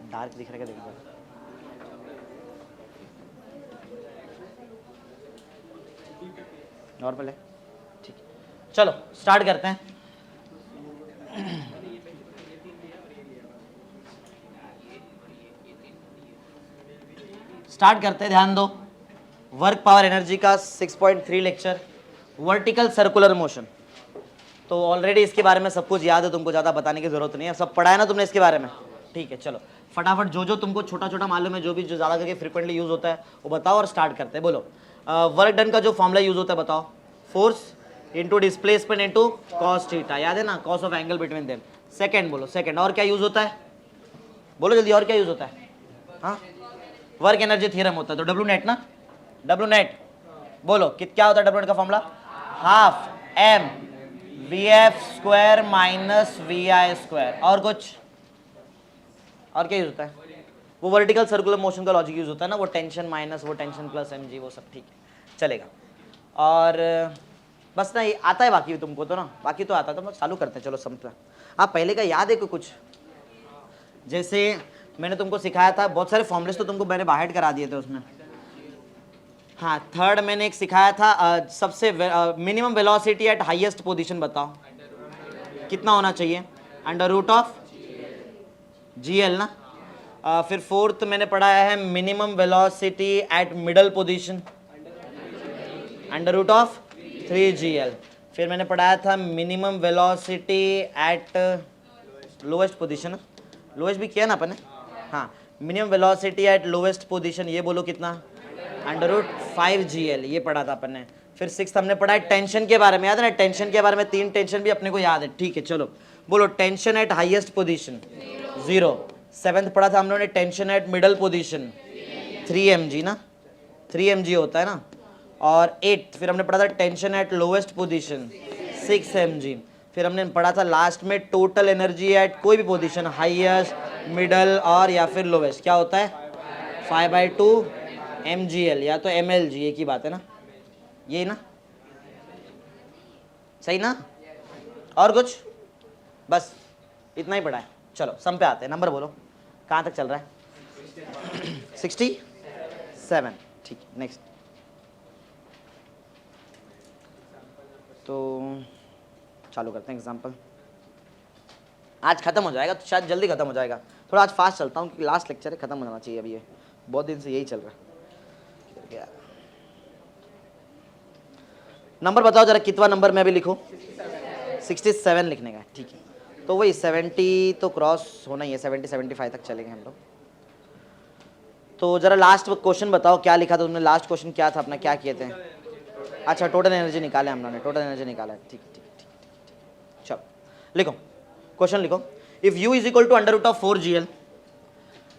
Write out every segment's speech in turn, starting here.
Dark दिख रहा है क्या, देखो नॉर्मल है, ठीक है। चलो स्टार्ट करते हैं। स्टार्ट करते हैं, ध्यान दो। वर्क पावर एनर्जी का 6.3 लेक्चर, वर्टिकल सर्कुलर मोशन। तो ऑलरेडी इसके बारे में सब कुछ याद है, तुमको ज़्यादा बताने की जरूरत नहीं है, सब पढ़ा है ना तुमने इसके बारे में, ठीक है। चलो फटाफट जो जो तुमको छोटा छोटा मालूम है, जो भी जो ज़्यादा करके फ्रिक्वेंटली यूज होता है वो बताओ और स्टार्ट करते हैं। बोलो वर्क डन का जो फॉर्मूला यूज होता है बताओ। Force into displacement into cos theta, याद है ना, cos of angle between them. Second बोलो, सेकेंड और क्या यूज होता है, बोलो जल्दी, और क्या यूज होता है। हाँ, वर्क एनर्जी थ्योरम होता है, तो डब्ल्यू नेट ना, डब्ल्यू नेट बोलो क्या होता है डब्ल्यू नेट का formula, half M we f square minus v i square. और कुछ, और क्या यूज होता है, वो वर्टिकल सर्कुलर मोशन का लॉजिक यूज होता है ना, वो टेंशन माइनस वो टेंशन प्लस एम जी, वो सब ठीक है चलेगा। और बस ना, ये आता है बाकी तुमको तो ना, बाकी तो आता है, तो हम चालू करते हैं। चलो समझते हैं। आप पहले का याद है कुछ, जैसे मैंने तुमको सिखाया था, बहुत सारे फॉर्मुलेस तो तुमको मैंने बाहर करा दिए थे उसमें। हाँ, थर्ड मैंने एक सिखाया था, सबसे minimum velocity at highest position बताओ कितना होना चाहिए, under root of g l ना। फिर फोर्थ मैंने पढ़ाया है minimum velocity at middle position, under root of 3GL। फिर मैंने पढ़ाया था minimum velocity at lowest position, lowest भी किया ना अपन ने, हाँ, minimum velocity at lowest position, ये बोलो कितना, अंडर रूट 5GL, ये पढ़ा था अपन ने। फिर सिक्स हमने पढ़ा है टेंशन के बारे में, याद है ना, टेंशन के बारे में 3 टेंशन भी अपने को याद है, ठीक है। चलो बोलो tension eight highest position 0। Seventh पढ़ा था हम लोगों ने tension eight middle position 3mg ना, 3mg होता है ना। और 8 फिर हमने पढ़ा था tension eight lowest position 6mg। फिर हमने पढ़ा था लास्ट में टोटल एनर्जी एट कोई भी पोजीशन, हाईएस्ट मिडल और या फिर लोएस्ट, क्या होता है 5/2 mgl या तो mlg, एक ही बात है ना, ये ना, सही ना। और कुछ, बस इतना ही पढ़ा है। चलो सम पे आते हैं, नंबर बोलो कहाँ तक चल रहा है 67, ठीक है। नेक्स्ट, तो चालू करते हैं एग्जाम्पल। आज खत्म हो जाएगा, तो शायद जल्दी खत्म हो जाएगा, थोड़ा आज फास्ट चलता हूँ क्योंकि लास्ट लेक्चर है, खत्म होना चाहिए अभी, ये बहुत दिन से यही चल रहा है। नंबर बताओ जरा, कितना नंबर में अभी लिखो, 67 लिखने का, ठीक है। तो वही 70 तो क्रॉस होना ही है, 70-75 तक चलेंगे हम लोग। तो जरा लास्ट क्वेश्चन बताओ, क्या लिखा था तुमने, लास्ट क्वेश्चन क्या था अपना, क्या किए थे। अच्छा, टोटल एनर्जी निकाले हम लोगों ने, टोटल एनर्जी निकाला है, ठीक ठीक ठीक ठीक। चलो लिखो, क्वेश्चन लिखो। If u is equal to under root of 4GL,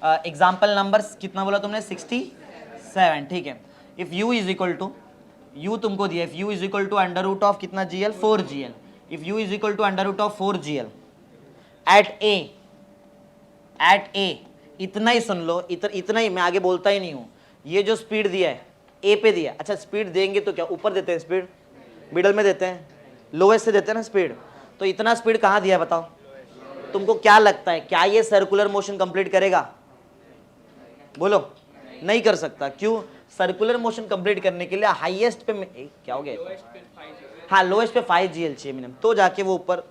example number कितना बोला तुमने, 67, ठीक है। If u is equal to, u तुमको दिया, if u is equal to under root of कितना GL, 4GL। If u is equal to under root of 4GL at a, इतना ही सुन लो, इतना ही, मैं आगे बोलता ही नहीं हूँ। ये जो स्पीड दिया है ए पे दिया, अच्छा स्पीड देंगे तो क्या ऊपर देते हैं स्पीड, मिडल में देते हैं, लोएस्ट से देते हैं ना स्पीड, तो इतना स्पीड कहाँ दिया है बताओ। तुमको क्या लगता है, क्या ये सर्कुलर मोशन कंप्लीट करेगा, बोलो नहीं कर सकता, क्यों, सर्कुलर मोशन कंप्लीट करने के लिए हाईएस्ट पे क्या हो गया, हाँ लोएस्ट पे 5GL चाहिए मिनिमम, तो जाके वो ऊपर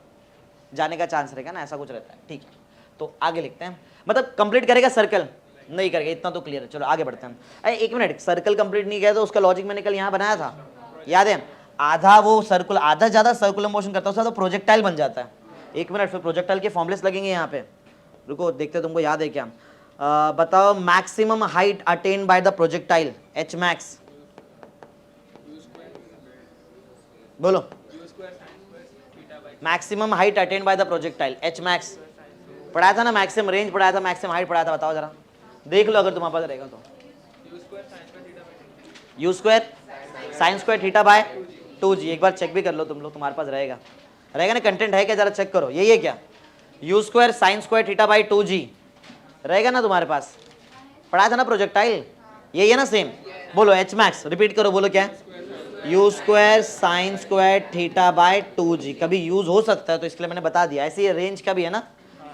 जाने का चांस रहेगा ना, ऐसा कुछ रहता है, ठीक है। तो आगे लिखते हैं, मतलब कंप्लीट करेगा सर्कल, नहीं करेगा, इतना तो क्लियर है। चलो आगे बढ़ते हैं। अरे एक मिनट, सर्कल कंप्लीट नहीं किया तो उसका लॉजिक मैंने कल यहाँ बनाया था, याद है, आधा वो सर्कुलर, आधा ज़्यादा सर्कुलर मोशन करता है तो प्रोजेक्टाइल बन जाता है। एक मिनट, फिर प्रोजेक्टाइल के फॉर्मुलेस लगेंगे यहाँ पे, रुको देखते तुमको याद है क्या। बताओ maximum height attain by the projectile, H max, बोलो maximum height attain by the projectile, H max पढ़ाया था ना, मैक्सिमम रेंज पढ़ाया था, मैक्सिमम हाइट पढ़ाया था, बताओ जरा, देख लो अगर तुम्हारे पास रहेगा तो। You square sine square theta by 2g, एक बार चेक भी कर लो तुम लोग, तुम्हारे पास रहेगा, रहेगा ना, कंटेंट है क्या, जरा चेक करो, यही है क्या, you square sine square theta by 2g रहेगा ना तुम्हारे पास, पढ़ाया था ना प्रोजेक्टाइल, यही है ना सेम। बोलो एच मैक्स, रिपीट करो, बोलो क्या है, you square sine square theta by 2g, कभी यूज हो सकता है तो इसके लिए मैंने बता दिया। ऐसे ही रेंज का भी है ना,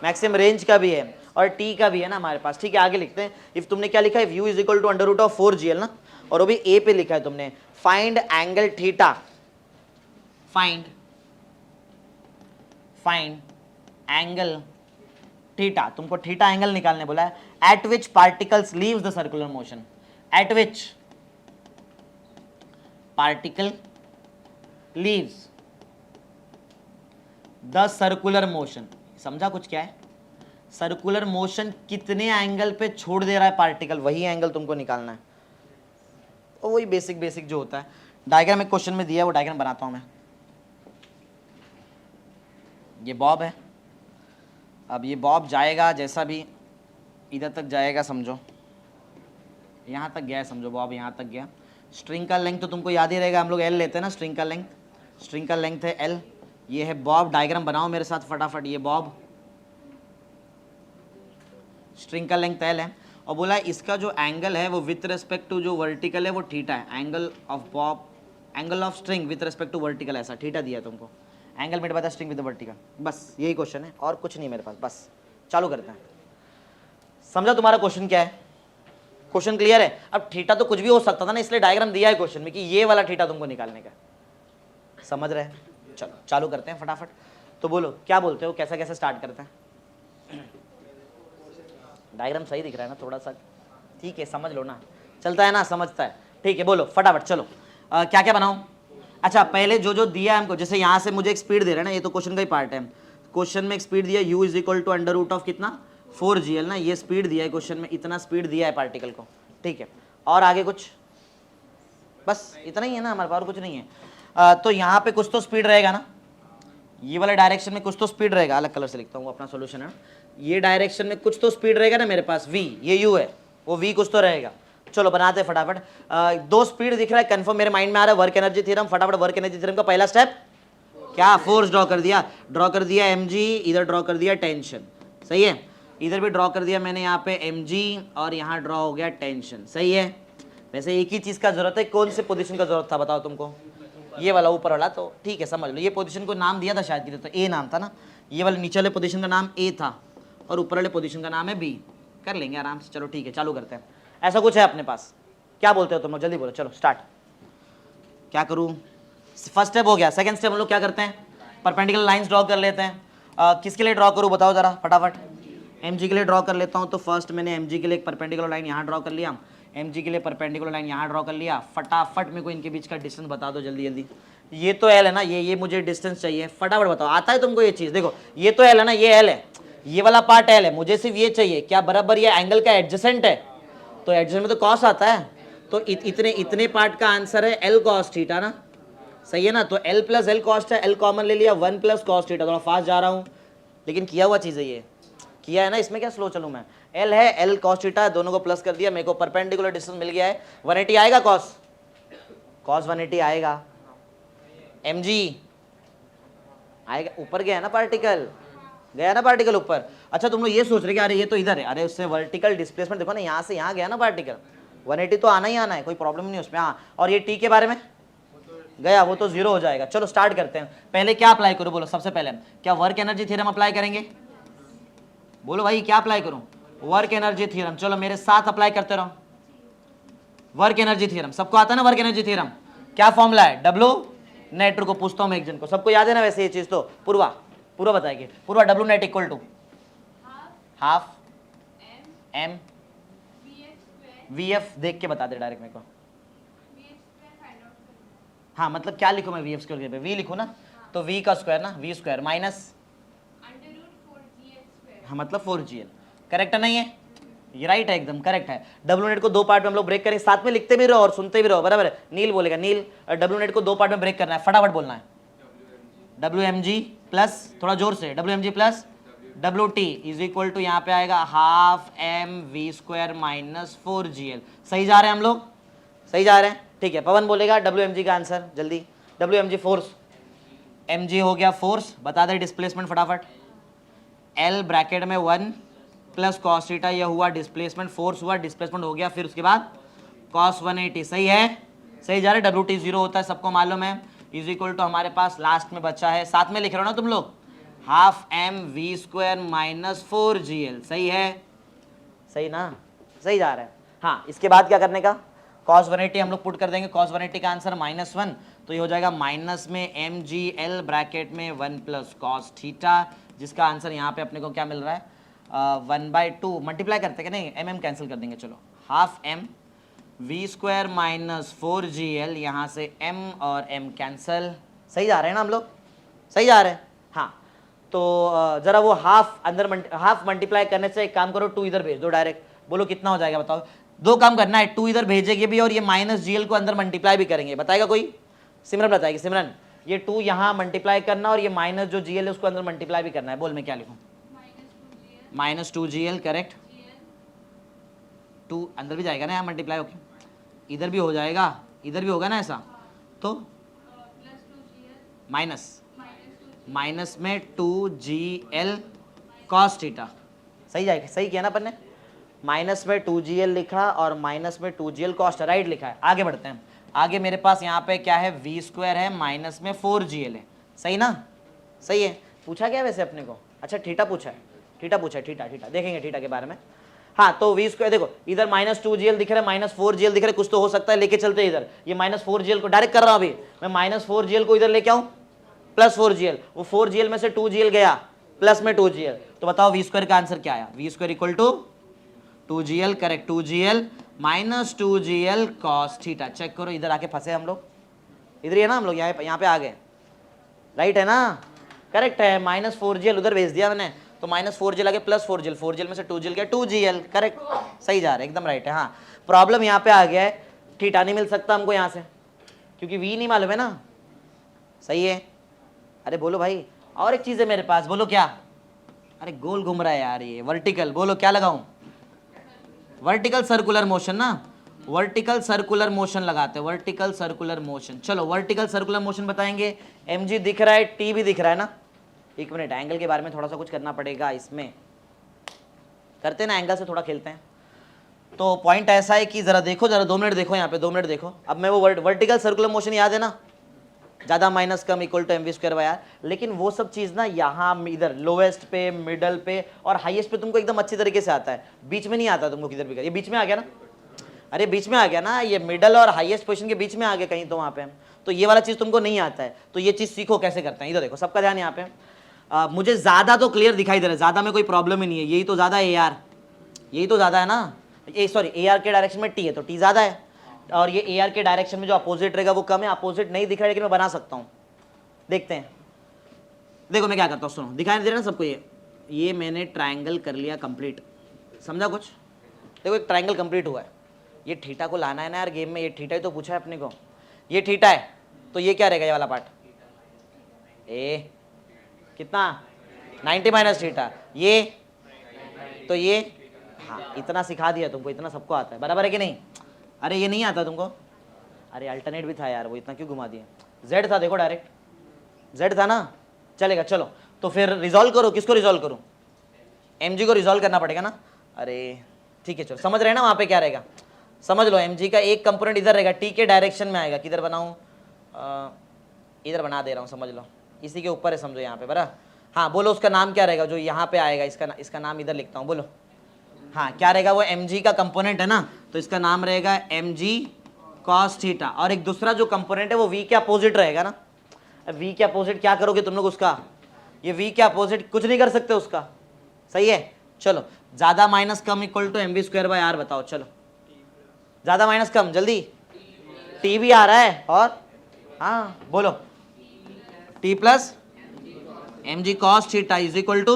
मैक्सिमम रेंज का भी है, और टी का भी है ना हमारे पास, ठीक है। आगे लिखते हैं, इफ तुमने क्या लिखा है, u is equal to under root of 4gl ना, और वो भी ए पे लिखा है तुमने, find angle theta, find angle theta, तुमको थीटा एंगल निकालने बोला है, eight which particles leaves the circular motion, eight which particle leaves the circular motion. समझा कुछ क्या है, सर्कुलर मोशन कितने एंगल पे छोड़ दे रहा है पार्टिकल, वही एंगल तुमको निकालना है। और वही बेसिक जो होता है, डायग्राम एक क्वेश्चन में दिया है, वो डायग्राम बनाता हूं मैं। ये बॉब है, अब ये बॉब जाएगा जैसा भी इधर तक जाएगा, समझो यहाँ तक गया है, समझो बॉब यहाँ तक गया। स्ट्रिंग का लेंथ तो तुमको याद ही रहेगा, हम लोग एल लेते हैं ना, स्ट्रिंग का लेंथ है एल। ये है बॉब, डायग्राम बनाओ मेरे साथ फटाफट। ये बॉब, स्ट्रिंग का लेंथ एल है, और बोला इसका जो एंगल है वो विथ रिस्पेक्ट टू जो वर्टिकल है वो थीटा है। Angle of bob, angle of string with respect to vertical, ऐसा थीटा दिया है तुमको। एंगल मेरे पास स्ट्रिंग विद वर्टिकल, बस यही क्वेश्चन है और कुछ नहीं मेरे पास। बस चालू करते हैं। समझा तुम्हारा क्वेश्चन क्या है, क्वेश्चन क्लियर है। अब थीटा तो कुछ भी हो सकता था ना, इसलिए डायग्राम दिया है क्वेश्चन में कि ये वाला थीटा तुमको निकालने का, समझ रहे हैं। चलो चालू करते हैं फटाफट। तो बोलो क्या बोलते हो, कैसा कैसे स्टार्ट करते हैं। डायग्राम सही दिख रहा है ना थोड़ा सा, ठीक है, समझ लो ना, चलता है ना, समझता है, ठीक है। बोलो फटाफट, चलो क्या क्या बनाऊं। अच्छा पहले जो दिया है हमको, जैसे यहाँ से मुझे एक स्पीड दे रहा है ना, ये तो क्वेश्चन का ही पार्ट है। क्वेश्चन में एक स्पीड दिया, u is equal to under root of कितना 4gl ना, ये स्पीड दिया है क्वेश्चन में, इतना स्पीड दिया है पार्टिकल को, ठीक है। और आगे कुछ, बस इतना ही है ना हमारे पास, और कुछ नहीं है। तो यहाँ पे कुछ तो स्पीड रहेगा ना, ये वाले डायरेक्शन में कुछ तो स्पीड रहेगा, अलग कलर से लिखता हूँ अपना सोल्यूशन है। ये डायरेक्शन में कुछ तो स्पीड रहेगा ना मेरे पास, v, ये u है, वो v कुछ तो रहेगा। चलो बनाते हैं फटाफट। दो स्पीड दिख रहा है कंफर्म, मेरे माइंड में आ रहा है वर्क एनर्जी थ्योरम। फटाफट वर्क एनर्जी थ्योरम का पहला स्टेप क्या, फोर्स ड्रॉ कर दिया, mg, इधर ड्रॉ कर दिया टेंशन, सही है। इधर भी ड्रॉ कर दिया मैंने यहाँ पे mg, और यहाँ ड्रॉ हो गया टेंशन, सही है। वैसे एक ही चीज का जरूरत है, कौन से पोजीशन का जरूरत था बताओ तुमको, ये वाला ऊपर वाला, तो ठीक है समझ लो। ये पोजीशन को नाम दिया था शायद किसी, तो ए नाम था ना, ये वाले नीचे वाले पोजीशन का नाम ए था, और ऊपर वाले पोजीशन का नाम है बी। कर लेंगे आराम से, चलो ठीक है चालू करते हैं। ऐसा कुछ है अपने पास, क्या बोलते हो तुम लोग, जल्दी बोलो, चलो स्टार्ट। क्या करूँ, फर्स्ट स्टेप हो गया। सेकंड स्टेप हम लोग क्या करते हैं, परपेंडिकुलर लाइंस ड्रॉ कर लेते हैं। किसके लिए ड्रॉ करूँ बताओ जरा फटाफट, mg के लिए ड्रॉ कर लेता हूँ। तो फर्स्ट मैंने mg के लिए एक परपेंडिकुलर लाइन यहाँ ड्रॉ कर लिया, mg के लिए परपेंडिकुलर लाइन यहाँ ड्रॉ कर लिया। फटाफट मेरे को इनके बीच का डिस्टेंस बता दो जल्दी जल्दी। ये तो l है ना, ये मुझे डिस्टेंस चाहिए, फटाफट बताओ, आता है तुमको ये चीज़। देखो ये तो l है ना, ये l है, ये वाला पार्ट l है, मुझे सिर्फ ये चाहिए, क्या बराबर ये एंगल का एडजेसेंट है, तो एडजेसेंट में तो कॉस आता है, तो इतने पार्ट का आंसर है l cos थीटा ना, सही है ना। तो l प्लस एल कॉस्ट है, l कॉमन ले लिया, 1 प्लस कॉस थीटा। थोड़ा फास्ट जा रहा हूँ लेकिन किया हुआ चीज़ है, ये किया है ना, इसमें क्या स्लो चलूँ मैं। l है, l cos थीटा, दोनों को प्लस कर दिया, मेरे को परपेंडिकुलर डिस्टेंस मिल गया है 180 आएगा, cos 180 आएगा, mg आएगा, ऊपर गया ना पार्टिकल, गया ना पार्टिकल ऊपर। अच्छा तुम लोग ये सोच रहे कि अरे ये तो इधर है, अरे उससे वर्टिकल डिस्प्लेसमेंट देखो ना, यहाँ से यहाँ गया ना पार्टिकल, 180 तो आना ही आना है, कोई प्रॉब्लम नहीं उसमें। हाँ, और ये t के बारे में गया, वो तो जीरो हो जाएगा। चलो स्टार्ट करते हैं। पहले क्या अप्लाई करूं बोलो, सबसे पहले क्या वर्क एनर्जी थ्योरम अप्लाई करेंगे, बोलो भाई क्या अप्लाई करूं, वर्क एनर्जी थ्योरम। चलो मेरे साथ अप्लाई करते रहो, वर्क एनर्जी थ्योरम सबको आता है ना। वर्क एनर्जी थ्योरम क्या फॉर्मूला है, डब्ल्यू नेट को पूछता हूं मैं एक जन को, सबको याद है ना वैसे ये चीज, तो पूर्वा बताएगी। Purva W net equal to half M we F, देख के बता दे डायरेक्ट मेरे को। हाँ मतलब क्या लिखूं मैं, वी एफ स्क्वायर पे वी लिखूं ना, तो वी का स्क्वायर ना, वी स्क्वायर माइनस हाँ मतलब 4gl, करेक्ट है नहीं है, ये राइट है, एकदम करेक्ट है। डब्ल्यू नेट को दो पार्ट में हम लोग ब्रेक करेंगे, साथ में लिखते भी रहो और सुनते भी रहो, बराबर है। नील बोलेगा, नील डब्ल्यू नेट को दो पार्ट में ब्रेक करना है, फटाफट बोलना है। डब्ल्यू एम जी प्लस, थोड़ा जोर से, W m g plus W T is equal to यहाँ पे आएगा half M we square minus 4gl। सही जा रहे हैं हम लोग, सही जा रहे हैं, ठीक है। पवन बोलेगा डब्ल्यू एम जी का आंसर जल्दी, डब्ल्यू एम जी फोर्स, एम जी हो गया फोर्स, बता दे डिस्प्लेसमेंट फटाफट, एल ब्रैकेट में 1 प्लस कॉस थीटा, यह हुआ डिस्प्लेसमेंट, फोर्स हुआ, डिस्प्लेसमेंट हो गया, फिर उसके बाद कॉस 180, सही है, सही जा रहे। डब्ल्यू टी जीरो होता है सबको मालूम है, इज इक्वल टू हमारे पास लास्ट में बचा है, साथ में लिख रहे हो ना तुम लोग, half M we square minus 4gl, सही है, सही ना, सही जा रहा है। हाँ, इसके बाद क्या करने का, cos 180 हम लोग पुट कर देंगे, cos 180 का आंसर -1, तो ये हो जाएगा माइनस में mgl ब्रैकेट में 1 प्लस कॉस थीटा, जिसका आंसर यहाँ पे अपने को क्या मिल रहा है 1/2, मल्टीप्लाई करते हैं कि नहीं, mm कैंसिल कर देंगे, चलो half M we square minus 4gl, यहाँ से m और m कैंसिल, सही जा रहे हैं ना हम लोग, सही जा रहे हैं। हाँ, तो जरा वो हाफ अंदर हाफ मल्टीप्लाई करने से एक काम करो, 2 इधर भेज दो डायरेक्ट, बोलो कितना हो जाएगा बताओ। दो काम करना है, 2 इधर भेजेंगे भी और ये -gl को अंदर मल्टीप्लाई भी करेंगे, बताएगा कोई, सिमरन बताएगी, सिमरन ये 2 यहाँ मल्टीप्लाई करना और ये माइनस जो gl है उसको अंदर मल्टीप्लाई भी करना है, बोल मैं क्या लिखूँ, -2gl करेक्ट, 2 अंदर भी जाएगा ना यहाँ मल्टीप्लाई होके, इधर भी हो जाएगा, इधर भी होगा ना ऐसा, तो माइनस में 2gl cos थीटा, सही जाएगा, सही किया ना अपन ने, माइनस में 2gl लिखा और माइनस में 2gl cos राइट लिखा है। आगे बढ़ते हैं, आगे मेरे पास यहाँ पे क्या है, वी स्क्वायर है माइनस में 4gl है, सही ना, सही है। पूछा क्या वैसे अपने को, अच्छा थीटा पूछा है, थीटा पूछा है, थीटा थीटा देखेंगे थीटा के बारे में। हाँ, तो वी स्क्वायर देखो इधर -2gl दिख रहा है, -4gl दिख रहा है, कुछ तो हो सकता है, लेके चलते हैं इधर, ये -4gl को डायरेक्ट कर रहा हूँ अभी मैं, -4gl को इधर लेके आऊँ +4gl, वो 4gl में से 2gl गया प्लस में 2gl, तो बताओ वी स्क्वायर का आंसर क्या आया, v square equal to 2gl correct, 2gl minus 2gl cos theta, check करो इधर आके फंसे हम लोग, इधर ही है ना हम लोग, यहाँ पे आ गए, राइट है ना, करेक्ट है, -4gl उधर भेज दिया मैंने, तो -4gl आगे +4gl, 4gl में से 2gl गया 2gl करेक्ट, सही जा रहा है, एकदम राइट है। हाँ, प्रॉब्लम यहाँ पे आ गया है, थीटा नहीं मिल सकता हमको यहाँ से क्योंकि वी नहीं मालूम है ना, सही है। अरे बोलो भाई, और एक चीज है मेरे पास, बोलो क्या, अरे गोल घूम रहा है यार ये, वर्टिकल, बोलो क्या लगाऊं, वर्टिकल सर्कुलर मोशन ना, वर्टिकल सर्कुलर मोशन लगाते हैं, वर्टिकल सर्कुलर मोशन, चलो वर्टिकल सर्कुलर मोशन बताएंगे, mg दिख रहा है, t भी दिख रहा है ना, एक मिनट एंगल के बारे में थोड़ा सा कुछ करना पड़ेगा, इसमें करते हैं ना, एंगल से थोड़ा खेलते हैं। तो पॉइंट ऐसा है कि जरा देखो, जरा 2 मिनट देखो यहाँ पे, 2 मिनट देखो, अब मैं वो वर्टिकल सर्कुलर मोशन याद है ना, ज़्यादा माइनस कम equal to mv square by R, लेकिन वो सब चीज़ ना यहाँ इधर लोवेस्ट पे, मिडल पे और हाईएस्ट पे तुमको एकदम अच्छी तरीके से आता है, बीच में नहीं आता तुमको किधर भी, ये बीच में आ गया ना, अरे बीच में आ गया ना, ये मिडल और हाईएस्ट पोजीशन के बीच में आ गया कहीं, तो वहाँ पे तो ये वाला चीज़ तुमको नहीं आता है, तो ये चीज़ सीखो कैसे करते हैं, इधर देखो सबका ध्यान यहाँ पे, मुझे ज़्यादा तो क्लियर दिखाई दे रहा है, ज़्यादा में कोई प्रॉब्लम ही नहीं है, यही तो ज़्यादा है यार, यही तो ज़्यादा है ना, सॉरी ए आर के डायरेक्शन में टी है तो टी ज़्यादा है, और ये ए आर के डायरेक्शन में जो अपोजिट रहेगा वो कम है, अपोजिट नहीं दिख रहा है लेकिन मैं बना सकता हूँ, देखते हैं। देखो मैं क्या करता हूँ, सुनो, दिखाई दे रहा है ना सबको, ये मैंने ट्रायंगल कर लिया कंप्लीट, समझा कुछ, देखो एक ट्रायंगल कंप्लीट हुआ है, ये थीटा को लाना है ना यार गेम में, ये थीटा ही तो पूछा है अपने को, ये थीटा है तो ये क्या रहेगा, ये वाला पार्ट ए कितना 90 माइनस थीटा, ये तो ये, हाँ इतना सिखा दिया तुमको, इतना सबको आता है, बराबर है कि नहीं, अरे ये नहीं आता तुमको, अरे अल्टरनेट भी था यार, वो इतना क्यों घुमा दिया, जेड था देखो डायरेक्ट, जेड था ना, चलेगा, चलो तो फिर रिजॉल्व करो, किसको रिजॉल्व करूँ, mg को रिजॉल्व करना पड़ेगा ना, अरे ठीक है चलो, समझ रहे हैं ना वहाँ पे क्या रहेगा, समझ लो mg का एक कंपोनेंट इधर रहेगा, t के डायरेक्शन में आएगा, किधर बनाऊँ, इधर बना दे रहा हूँ, समझ लो इसी के ऊपर है, समझो यहाँ पे बरा, हाँ बोलो उसका नाम क्या रहेगा जो यहाँ पे आएगा, इसका नाम इधर लिखता हूँ, बोलो हाँ क्या रहेगा, वो mg का कंपोनेंट है ना, तो इसका नाम रहेगा mg cos थीटा, और एक दूसरा जो कंपोनेंट है वो v के अपोजिट रहेगा ना, v के अपोजिट क्या करोगे तुम लोग उसका, ये v के अपोजिट कुछ नहीं कर सकते उसका, सही है। चलो ज़्यादा माइनस कम equal to mv square by R बताओ, चलो ज़्यादा माइनस कम जल्दी, t भी आ रहा है, और हाँ बोलो t plus mg cos theta is equal to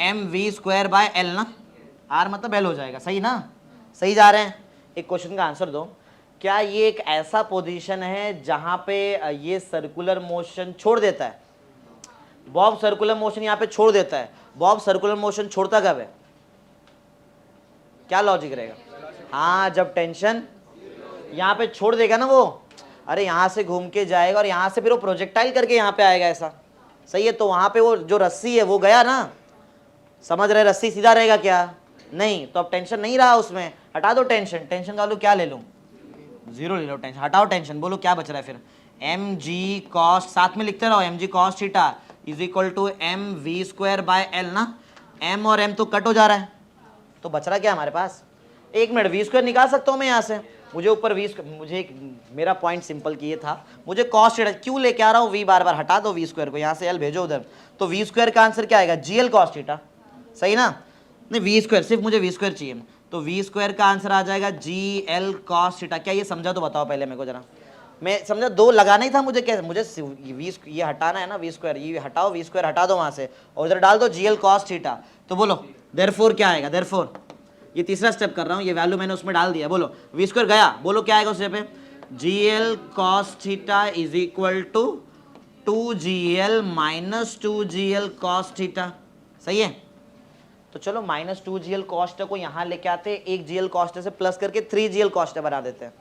mv square by L ना, r मतलब l हो जाएगा, सही ना, सही जा रहे हैं। एक क्वेश्चन का आंसर दो, क्या ये एक ऐसा पोजीशन है जहां पे ये सर्कुलर मोशन छोड़ देता है, बॉब सर्कुलर मोशन यहाँ पे छोड़ देता है, बॉब सर्कुलर मोशन छोड़ता कब है, क्या लॉजिक रहेगा, हाँ जब टेंशन यहाँ पे छोड़ देगा ना वो, अरे यहाँ से घूम के जाएगा और यहाँ से फिर वो प्रोजेक्टाइल करके यहाँ पे आएगा ऐसा, सही है, तो वहाँ पे वो जो रस्सी है वो गया ना, समझ रहे, रस्सी सीधा रहेगा क्या, नहीं, तो अब टेंशन नहीं रहा उसमें, हटा दो टेंशन, टेंशन का वैल्यू क्या ले लूँ, 0 ले लो, टेंशन हटाओ, टेंशन बोलो क्या बच रहा है फिर, mg cos, साथ में लिखते रहो mg cos theta is equal to M we square by L ना, एम और एम तो कट हो जा रहा है, तो बच रहा क्या हमारे पास, एक मिनट वी स्क्वायर निकाल सकता हूँ मैं यहाँ से, मुझे ऊपर वी स्क्वायर, मुझे मेरा पॉइंट सिंपल की ये था, मुझे कॉस थीटा क्यों लेके आ रहा हूँ, वी बार बार हटा दो वी स्क्वायर को, यहाँ से एल भेजो उधर, तो वी स्क्वायर का आंसर क्या आएगा, जी एल कॉस थीटा, सही ना, नहीं वी स्क्वायर, सिर्फ मुझे वी स्क्वायर चाहिए, तो वी स्क्वायर का आंसर आ जाएगा जी एल कॉस थीटा। क्या ये समझा तो बताओ पहले मेरे को जरा, मैं समझा दो लगाना ही था मुझे, कैसे मुझे वी ये हटाना है ना, वी स्क्वायर ये हटाओ, वी स्क्वायर हटा दो वहाँ से और उधर डाल दो जी एल कॉस थीटा, तो बोलो देयरफॉर क्या आएगा, देयरफॉर ये तीसरा स्टेप कर रहा हूँ, ये वैल्यू मैंने उसमें डाल दिया, बोलो वी स्क्वायर गया, बोलो क्या आएगा उस जगह पे, G L cos theta is equal to 2gl minus 2gl cos theta, सही है, तो चलो माइनस 2gl कॉस थीटा को यहाँ लेके आते हैं, 1gl कॉस थीटा से प्लस करके 3gl कॉस थीटा बना देते हैं,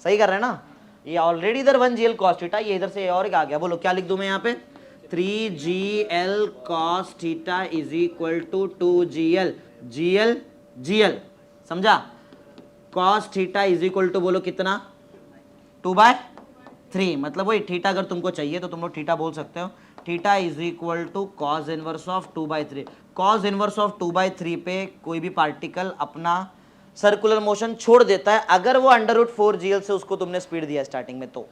सही कर रहे हैं ना, ये ऑलरेडी इधर 1gl कॉस थीटा, ये इधर से और एक आ गया, बोलो क्या लिख दूं मैं यहाँ पे, 3gl cos theta is equal to 2gl gl gl, समझा, cos theta is equal to बोलो कितना 2/3, मतलब वही थीटा अगर तुमको चाहिए तो तुम लोग थीटा बोल सकते हो, theta is equal to cos inverse of 2/3, cos inverse of 2/3 पे कोई भी पार्टिकल अपना सर्कुलर मोशन छोड़ देता है अगर वो √4gl से उसको तुमने स्पीड दिया स्टार्टिंग में, तो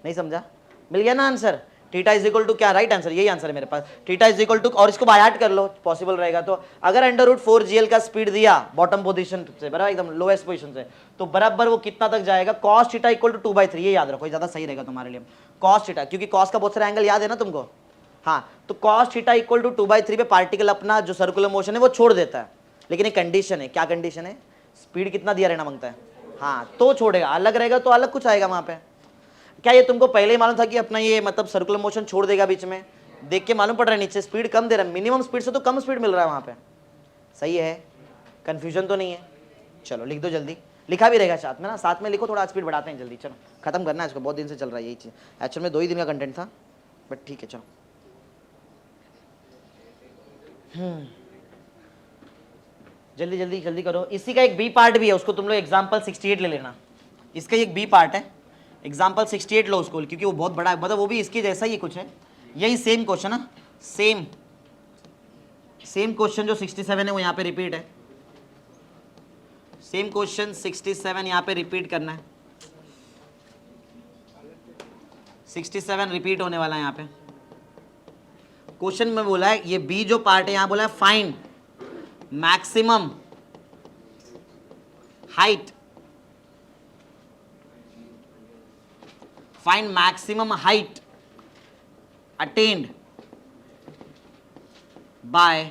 नहीं समझा, मिल गया ना answer, theta is equal to क्या, राइट आंसर यही आंसर है मेरे पास, थीटा इज इक्वल टू, और इसको बाय हार्ट कर लो पॉसिबल रहेगा तो, अगर √4gl का स्पीड दिया बॉटम पोजीशन से बराबर एकदम लोएस्ट पोजीशन से, तो बराबर वो कितना तक जाएगा, कॉस थीटा इक्वल टू 2/3, ये याद रखो, ज्यादा सही रहेगा तुम्हारे लिए, कॉस थीटा, क्योंकि कॉस का बहुत सारा एंगल याद है ना तुमको, हाँ, तो कॉस थीटा इक्वल टू 2/3 पे पार्टिकल अपना जो सर्कुलर मोशन है वो छोड़ देता है, लेकिन एक कंडीशन है, क्या कंडीशन है, स्पीड कितना दिया रहना मांगता है, हाँ तो छोड़ेगा, अलग रहेगा तो अलग कुछ आएगा वहां पे, क्या ये तुमको पहले ही मालूम था कि अपना ये मतलब सर्कुलर मोशन छोड़ देगा बीच में, देख के मालूम पड़ रहा है नीचे स्पीड कम दे रहा है, मिनिमम स्पीड से तो कम स्पीड मिल रहा है वहां पे, सही है, कंफ्यूजन तो नहीं है, चलो लिख दो जल्दी, लिखा भी रहेगा साथ में ना, साथ में लिखो, थोड़ा स्पीड बढ़ाते हैं जल्दी, चलो खत्म करना है इसको, बहुत दिन से चल रहा है यही चीज, एक्चुअल में 2 ही दिन का कंटेंट था, बट ठीक है चलो, जल्दी जल्दी जल्दी करो, इसी का एक बी पार्ट भी है, उसको तुम लोग एग्जाम्पल 68 ले लेना, इसका एक बी पार्ट है, एग्जाम्पल 68 लो उसको, क्योंकि वो बहुत बड़ा है, मतलब वो भी इसके जैसा ही कुछ है, यही सेम क्वेश्चन है, सेम क्वेश्चन जो 67 है वो यहाँ पे रिपीट है, सेम क्वेश्चन 67 यहाँ पे रिपीट करना है, 67 रिपीट होने वाला है यहाँ पे, क्वेश्चन में बोला है, ये बी जो पार्ट है यहाँ बोला है find maximum height, find maximum height attend bye,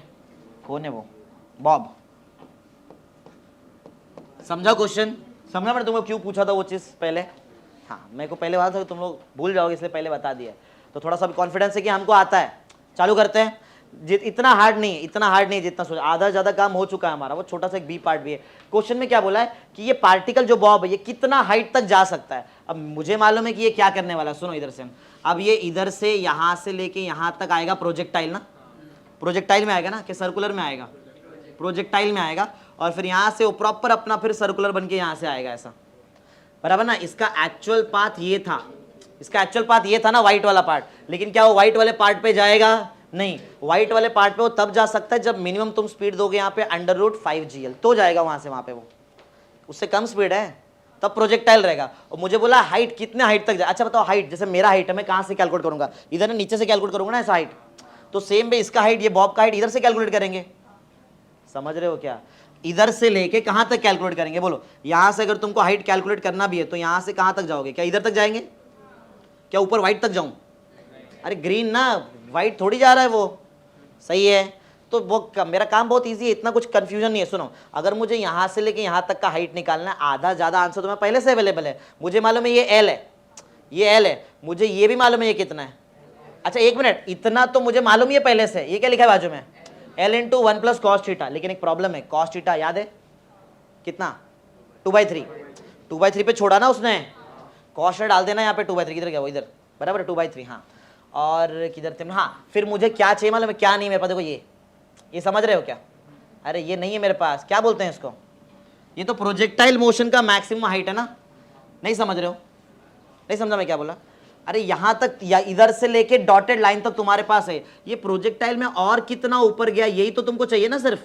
कौन है वो, बॉब, समझा क्वेश्चन, समझा मैंने तुमको क्यों पूछा था वो चीज पहले, हाँ मेरे को पहले बता था, तुम लोग भूल जाओगे इसलिए पहले बता दिया, तो थोड़ा सा कॉन्फिडेंस है कि हमको आता है, चालू करते हैं, इतना हार्ड नहीं है, इतना हार्ड नहीं है जितना सोचा, आधा ज्यादा काम हो चुका है हमारा, वो छोटा सा एक बी पार्ट भी है, क्वेश्चन में क्या बोला है कि ये पार्टिकल जो बॉब है ये कितना हाइट तक जा सकता है, अब मुझे मालूम है कि ये क्या करने वाला है, सुनो इधर से, अब ये इधर से यहां से लेके यहां तक आएगा प्रोजेक्टाइल ना, प्रोजेक्टाइल में आएगा ना कि सर्कुलर में आएगा, प्रोजेक्टाइल में आएगा, और फिर यहां से वो प्रॉपर अपना फिर सर्कुलर बन के यहां से आएगा ऐसा, बराबर ना, इसका एक्चुअल पाथ ये था, इसका एक्चुअल पाथ ये था ना व्हाइट वाला पार्ट, लेकिन क्या वो व्हाइट वाले पार्ट पे जाएगा, नहीं, व्हाइट वाले पार्ट पे वो तब जा सकता है जब मिनिमम तुम स्पीड दोगे यहाँ पे √5gl, तो जाएगा वहां से, वहां पे वो उससे कम स्पीड है तब प्रोजेक्टाइल रहेगा, और मुझे बोला हाइट कितने हाइट तक जाए, अच्छा बताओ हाइट, जैसे मेरा हाइट है मैं कहाँ से कैलकुलेट करूंगा, इधर ना नीचे से कैलकुलेट करूंगा ना ऐसा हाइट, तो सेम पे इसका हाइट, ये बॉब का हाइट इधर से कैलकुलेट करेंगे, समझ रहे हो क्या, इधर से लेके कहां तक कैलकुलेट करेंगे, बोलो यहां से अगर तुमको हाइट कैलकुलेट करना भी है तो यहां से कहां तक जाओगे, क्या इधर तक जाएंगे, क्या ऊपर व्हाइट तक जाऊं, अरे ग्रीन ना, व्हाइट थोड़ी जा रहा है वो, सही है, तो वो मेरा काम बहुत इजी है, इतना कुछ कंफ्यूजन नहीं है, सुनो अगर मुझे यहाँ से लेके यहाँ तक का हाइट निकालना है, आधा ज़्यादा आंसर तो मैं पहले से अवेलेबल है, मुझे मालूम है ये एल है, ये एल है, मुझे ये भी मालूम है ये कितना है, अच्छा एक मिनट, इतना तो मुझे मालूम है पहले से, ये क्या लिखा है बाजू में, L × 1 + cos थीटा, लेकिन एक प्रॉब्लम है, cos थीटा याद है कितना, 2/3, 2/3 पे छोड़ा ना उसने, cos डाल देना यहाँ पे 2/3, किधर गया वो, इधर बराबर 2/3, हाँ, और किधर थे, हाँ, फिर मुझे क्या चाहिए मालूम है, क्या नहीं मेरे पास, देखो ये समझ रहे हो क्या, अरे ये नहीं है मेरे पास, क्या बोलते हैं इसको, ये तो प्रोजेक्टाइल मोशन का मैक्सिमम हाइट है ना, नहीं समझ रहे हो, नहीं समझा मैं क्या बोला, अरे यहां तक या इधर से लेके डॉटेड लाइन तक तुम्हारे पास है, ये प्रोजेक्टाइल में और कितना ऊपर गया यही तो तुमको चाहिए ना सिर्फ।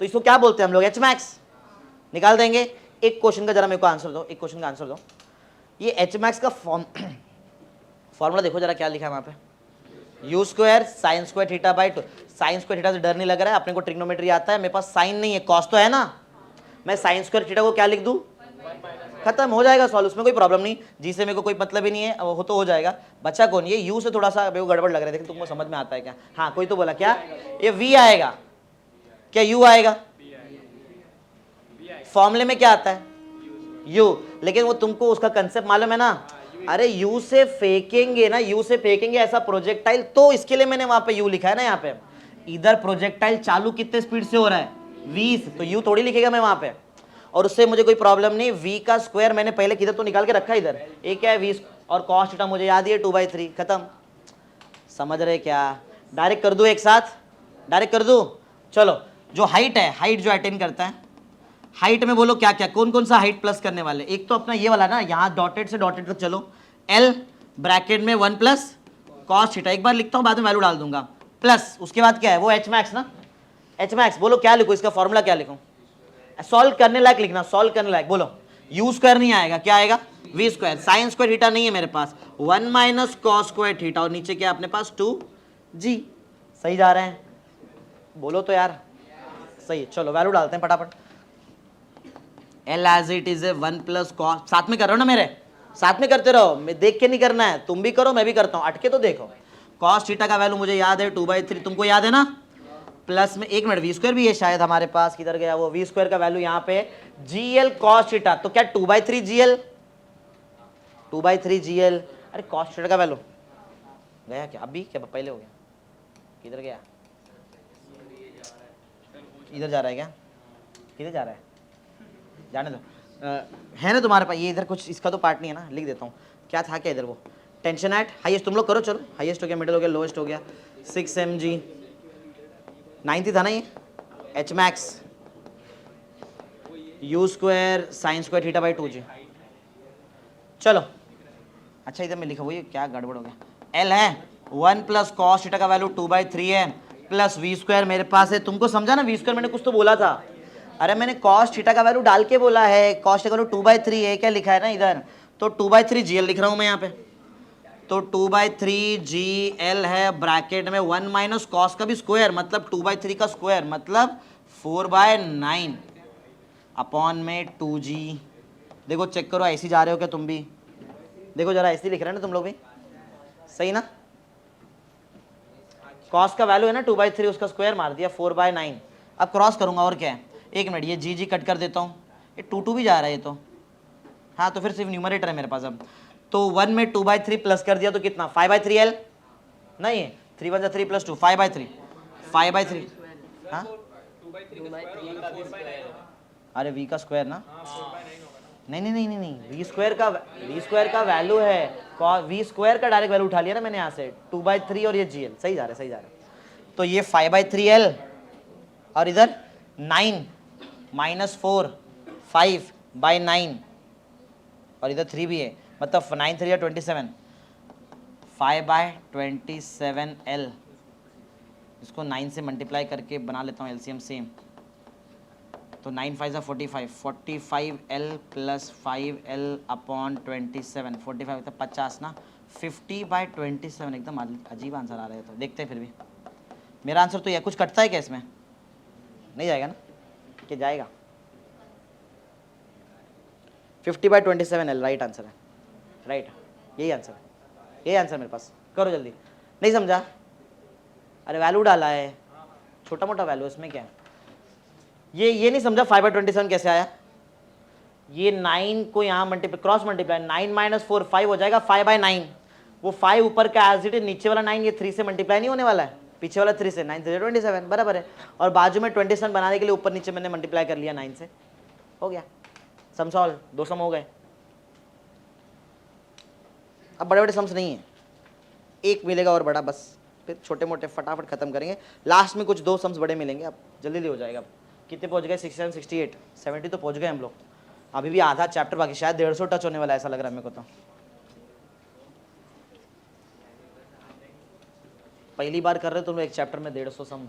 तो इसको क्या बोलते हैं हम लोग, एच मैक्स। निकाल देंगे। एक क्वेश्चन का जरा मेरे को आंसर दो, एक क्वेश्चन का आंसर दो। ये एच मैक्स का फॉर्मूला देखो जरा क्या लिखा है वहां पे, you square sine square theta by two. Sign square theta से डर नहीं लग रहा है, अपने को ट्रिग्नोमेट्री आता है, मेरे पास साइन नहीं है कॉस तो है ना, मैं साइन स्क्वायर थीटा को क्या लिख दूं, खत्म हो जाएगा सॉल्व, उसमें कोई प्रॉब्लम नहीं, जी से मेरे को कोई मतलब ही नहीं है, वो तो हो जाएगा। बच्चा कौन, ये यू से थोड़ा सा मेरे को गड़बड़ लग रहा है, लेकिन तुमको समझ में आता है क्या? हाँ कोई तो बोला क्या ये वी आएगा, क्या यू आएगा? फॉर्मूले में क्या आता है यू, लेकिन वो तुमको उसका कंसेप्ट मालूम है ना। अरे यू से फेंकेंगे ना, यू से फेंकेंगे ऐसा प्रोजेक्टाइल, तो इसके लिए मैंने वहां पे यू लिखा है ना। यहाँ पे इधर प्रोजेक्टाइल चालू कितने स्पीड से हो रहा है 20, तो यू थोड़ी लिखेगा मैं वहां पे, और उससे मुझे कोई प्रॉब्लम नहीं। v का स्क्वायर मैंने पहले किधर तो निकाल के रखा, इधर एक क्या है v, और कॉस थीटा मुझे याद है 2/3, खत्म। समझ रहे क्या? डायरेक्ट कर दूं एक साथ, डायरेक्ट कर दूं। चलो जो हाइट है, हाइट जो अटेन करता है, हाइट में बोलो क्या क्या, कौन कौन सा हाइट प्लस करने वाले? एक तो अपना ये वाला ना, यहाँ डॉटेड से डॉटेड तक चलो, l ब्रैकेट में 1 प्लस कॉस थीटा, एक बार लिखता हूँ बाद में वैल्यू डाल दूंगा, प्लस उसके बाद क्या है वो एच मैक्स ना। एच मैक्स बोलो क्या लिखो, इसका फॉर्मूला क्या लिखूं? सॉल्व करने लायक लिखना, सॉल्व करने लायक। बोलो यू स्क्वायर नहीं आएगा, क्या आएगा? V square. Sine square theta नहीं है मेरे पास, 1 माइनस कॉस स्क्वायर थीटा, और नीचे क्या अपने पास 2g। सही जा रहे हैं? बोलो तो यार सही है। चलो वैल्यू डालते हैं फटाफट। L as it is a 1 plus cos, साथ में कर रहे हो ना मेरे, साथ में करते रहो, मैं देख के नहीं करना है, तुम भी करो मैं भी करता हूँ, अटके तो देखो। कॉस थीटा का वैल्यू मुझे याद है 2/3, तुमको याद है ना, प्लस में एक मिनट वी स्क्वायर भी है शायद हमारे पास, किधर गया वो वी स्क्वायर का वैल्यू यहाँ पे जीएल कॉस थीटा, तो क्या 2/3 जीएल, 2/3 जीएल। अरे कॉस थीटा का वैल्यू गया क्या अभी, क्या पहले हो गया, किधर गया, इधर जा रहा है क्या, किधर जा रहा है, जाने दो। है ना तुम्हारे पास ये, इधर कुछ इसका तो पार्ट नहीं है ना, लिख देता हूँ क्या था क्या इधर, वो टेंशन एट हाईएस्ट तुम लोग करो, चलो हाईएस्ट हो गया, मिडिल हो गया, लोएस्ट हो गया, 6 mg, 90 था ना ये, H max you square sine square theta by 2g। चलो अच्छा इधर में लिखा, वही क्या गड़बड़ हो गया, एल है 1 प्लस कॉस थीटा का वैल्यू 2/3 है, प्लस वी स्क्वायर मेरे पास है, तुमको समझा ना, वी स्क्वायर मैंने कुछ तो बोला था, अरे मैंने कॉस थीटा का वैल्यू डाल के बोला है, कॉस थीटा का वैल्यू 2/3 है, क्या लिखा है ना इधर, तो 2/3 जीएल लिख रहा हूं मैं यहाँ पे, तो 2/3 GL है, ब्रैकेट में 1 माइनस कॉस का भी स्क्वायर, मतलब 2/3 का स्क्वायर, मतलब 4/9 अपॉन में 2g। देखो चेक करो ऐसे जा रहे हो क्या तुम भी, देखो जरा ऐसे लिख रहे हैं ना तुम लोग भी, सही ना। कॉस का वैल्यू है ना 2/3, उसका स्क्वायर मार दिया 4/9। अब क्रॉस करूंगा और क्या है, एक मिनट ये जी कट कर देता हूँ, ये 2 भी जा रहा है ये तो, हाँ तो फिर सिर्फ न्यूमरेटर है मेरे पास अब, तो 1 में 2/3 प्लस कर दिया तो कितना 5/3L, नहीं 3 1 3 प्लस 2 5/3, 5/3, हाँ अरे v का स्क्वायर ना, नहीं नहीं नहीं नहीं वी स्क्वायर का वैल्यू है, वी स्क्वायर का डायरेक्ट वैल्यू उठा लिया ना मैंने यहाँ से, 2/3 और ये GL, सही जा रहा है सही जा रहा है। तो ये 5/3L और इधर 9 माइनस 4 5/9 और इधर 3 भी है, मतलब 9 3 27, 5/27L, इसको 9 से मल्टीप्लाई करके बना लेता हूँ एलसीएम सेम, तो 9 5 45, 45L प्लस 5L अपॉन 27, 45 तो 50 ना, 50/27, एकदम अजीब आंसर आ रहा है, तो देखते हैं फिर भी मेरा आंसर तो यह कुछ कटता है क्या इसमें, नहीं जाएगा ना, क्या जाएगा, 50/27L राइट आंसर है, राइट यही आंसर है, यही आंसर मेरे पास, करो जल्दी, नहीं समझा, अरे वैल्यू डाला है, छोटा मोटा वैल्यू, इसमें क्या है, ये नहीं समझा 5/27 कैसे आया, ये 9 को यहाँ मल्टीप्लाई क्रॉस मल्टीप्लाई, 9 माइनस 4 5 हो जाएगा 5/9, वो 5 ऊपर का एज इट इज, नीचे वाला 9 ये 3 से मल्टीप्लाई नहीं होने वाला है, पीछे वाला 3 से, 9 3 27 बराबर है, और बाजू में 27 बनाने के लिए ऊपर नीचे मैंने मल्टीप्लाई कर लिया 9 से, हो गया सम सॉल्व, 2 सम हो गए। अब बड़े बड़े सम्स नहीं है, एक मिलेगा और बड़ा, बस फिर छोटे मोटे फटाफट खत्म करेंगे, लास्ट में कुछ 2 सम्स बड़े मिलेंगे, अब जल्दी हो जाएगा। कितने पहुंच गए 67 68 70 तो पहुंच गए हम लोग, अभी भी आधा चैप्टर बाकी, शायद 150 टच होने वाला है ऐसा लग रहा है मेरे को तो। पहली बार कर रहे हो तुम एक चैप्टर में 150 सम,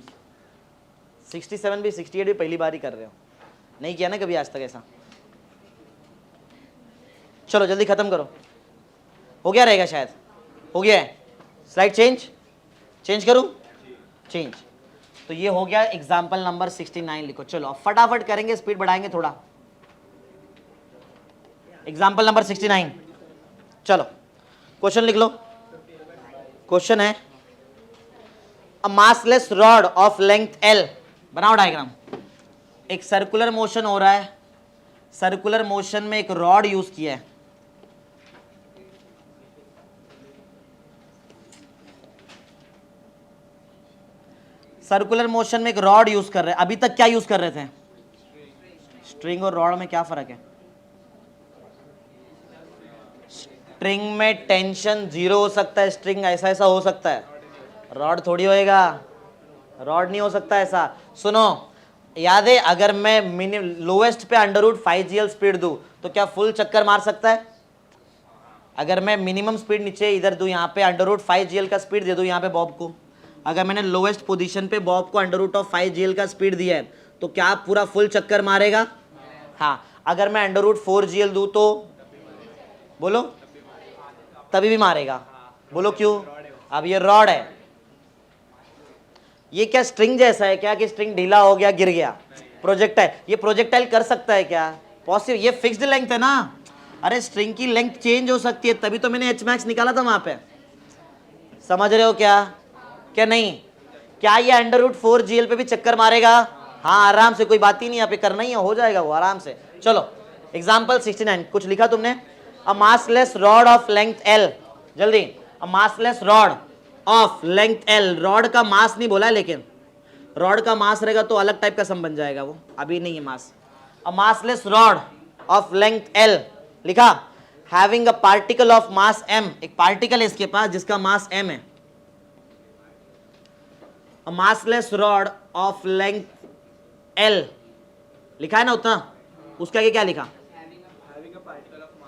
67 भी 68 भी पहली बार ही कर रहे हो, नहीं किया ना कभी आज तक ऐसा। चलो जल्दी खत्म करो, हो गया रहेगा शायद, हो गया है। स्लाइड चेंज करूं, चेंज। तो ये हो गया एग्जाम्पल नंबर 69 लिखो। चलो अब फटाफट करेंगे, स्पीड बढ़ाएंगे थोड़ा। एग्जाम्पल नंबर 69, चलो क्वेश्चन लिख लो। क्वेश्चन है a massless rod of length L, बनाओ डायग्राम। एक सर्कुलर मोशन हो रहा है, सर्कुलर मोशन में एक रॉड यूज किया है, सर्कुलर मोशन में एक रॉड यूज कर रहे हैं। अभी तक क्या यूज कर रहे थे? स्ट्रिंग और रॉड में क्या फर्क है? स्ट्रिंग में टेंशन 0 हो सकता है, स्ट्रिंग ऐसा ऐसा हो सकता है, रॉड थोड़ी होएगा, रॉड नहीं हो सकता ऐसा। सुनो, याद है अगर मैं लोएस्ट पे √5 GL स्पीड दूं तो क्या फुल चक्कर मार सकता है? अगर मैं मिनिमम स्पीड नीचे इधर दूं, यहाँ पे √5 GL का स्पीड दे दूं यहाँ पे बॉब को, अगर मैंने लोएस्ट पोजीशन पे बॉब को √5 GL का स्पीड दिया है तो क्या पूरा फुल चक्कर मारेगा? हाँ। अगर मैं √4 GL दूं तो बोलो, तभी भी मारेगा। बोलो क्यों? अब ये रॉड है, ये क्या स्ट्रिंग जैसा है क्या कि स्ट्रिंग ढीला हो गया गिर गया? प्रोजेक्टाइल, ये प्रोजेक्टाइल कर सकता है क्या? पॉसिबल, ये फिक्स्ड लेंथ है ना। अरे स्ट्रिंग की लेंथ चेंज हो सकती है, तभी तो मैंने Hmax निकाला था वहां पे। समझ रहे हो क्या? क्या नहीं? क्या ये √4 GL पे भी चक्कर मारेगा? हाँ आराम से, कोई बात ही नहीं, यहाँ पे करना ही है, हो जाएगा वो आराम से। चलो एग्जाम्पल 69, कुछ लिखा तुमने? अ massless rod of length L, जल्दी। अ massless rod of length L, rod का मास नहीं बोला है, लेकिन रॉड का मास रहेगा तो अलग टाइप का सम बन जाएगा, वो अभी नहीं है mass. A massless rod of length L लिखा, having a particle of mass m, एक पार्टिकल है इसके पास जिसका मास m है। A massless rod of length L लिखा है ना उतना, उसके आगे क्या लिखा?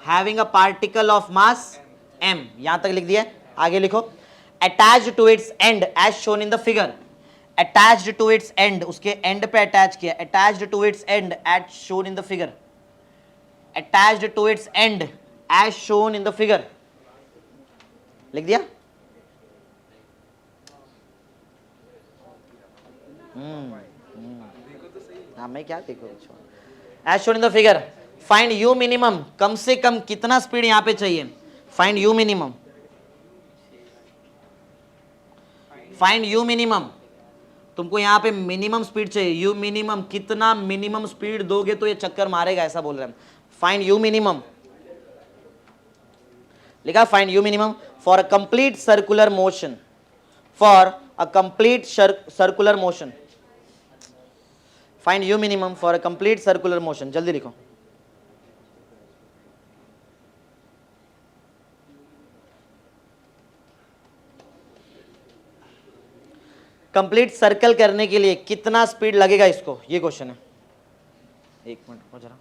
Having a particle of mass m, यहां तक लिख दिया। आगे लिखो, attached to its end as shown in the figure, attached to its end, उसके एंड पे अटैच किया, attached to its end as shown in the figure, attached to its end as shown in the figure, लिख दिया? हाँ मैं क्या देखो, as shown in the figure, find u minimum, कम से कम कितना स्पीड यहां पे चाहिए? Find u minimum, find u minimum, तुमको यहां पे मिनिमम स्पीड चाहिए। यू मिनिमम, कितना मिनिमम स्पीड दोगे तो ये चक्कर मारेगा, ऐसा बोल रहे हैं। फाइंड यू मिनिमम लिखा, find u minimum for a complete circular motion, for a complete circular motion, find u minimum for a complete circular motion, जल्दी लिखो। कंप्लीट सर्कल करने के लिए कितना स्पीड लगेगा इसको, ये क्वेश्चन है। एक मिनट रुको जरा,